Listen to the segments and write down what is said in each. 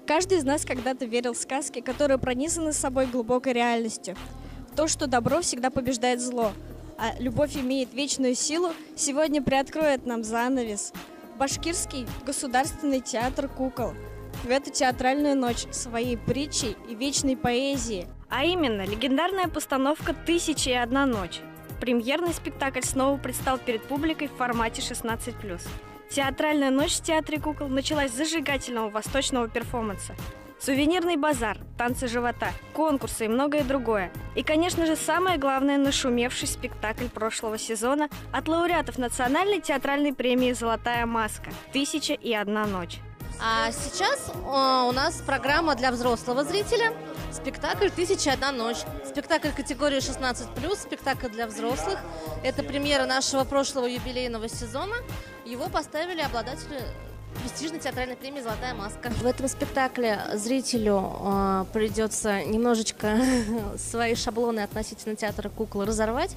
Каждый из нас когда-то верил в сказки, которые пронизаны собой глубокой реальностью. В то, что добро всегда побеждает зло, а любовь имеет вечную силу, сегодня приоткроет нам занавес. Башкирский государственный театр кукол в эту театральную ночь своей притчей и вечной поэзией. А именно, легендарная постановка «Тысяча и одна ночь». Премьерный спектакль снова предстал перед публикой в формате 16+. Театральная ночь в театре кукол началась с зажигательного восточного перформанса. Сувенирный базар, танцы живота, конкурсы и многое другое. И, конечно же, самое главное – нашумевший спектакль прошлого сезона от лауреатов национальной театральной премии «Золотая маска» «Тысяча и одна ночь». А сейчас у нас программа для взрослого зрителя. Спектакль «Тысяча и одна ночь». Спектакль категории 16+, спектакль для взрослых. Это премьера нашего прошлого юбилейного сезона. Его поставили обладатели престижной театральной премии «Золотая маска». В этом спектакле зрителю придется немножечко свои шаблоны относительно театра кукол разорвать,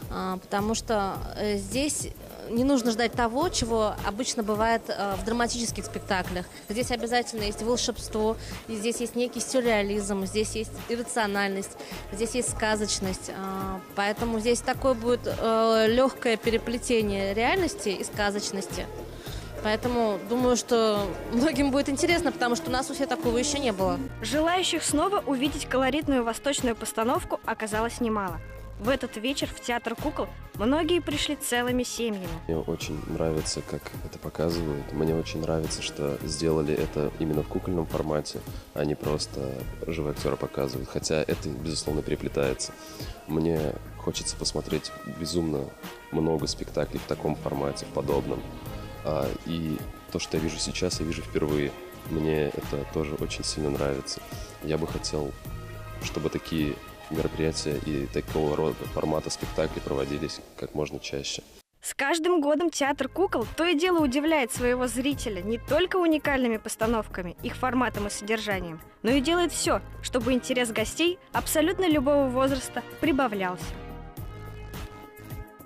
потому что здесь не нужно ждать того, чего обычно бывает в драматических спектаклях. Здесь обязательно есть волшебство, здесь есть некий сюрреализм, здесь есть иррациональность, здесь есть сказочность. Поэтому здесь такое будет легкое переплетение реальности и сказочности. Поэтому думаю, что многим будет интересно, потому что у нас у всех такого еще не было. Желающих снова увидеть колоритную восточную постановку оказалось немало. В этот вечер в театр кукол многие пришли целыми семьями. Мне очень нравится, как это показывают. Мне очень нравится, что сделали это именно в кукольном формате, а не просто живые актеры показывают. Хотя это, безусловно, переплетается. Мне хочется посмотреть безумно много спектаклей в таком формате, в подобном. И то, что я вижу сейчас, я вижу впервые. Мне это тоже очень сильно нравится. Я бы хотел, чтобы такие мероприятия и такого рода формата спектакли проводились как можно чаще. С каждым годом театр кукол то и дело удивляет своего зрителя не только уникальными постановками, их форматом и содержанием, но и делает все, чтобы интерес гостей абсолютно любого возраста прибавлялся.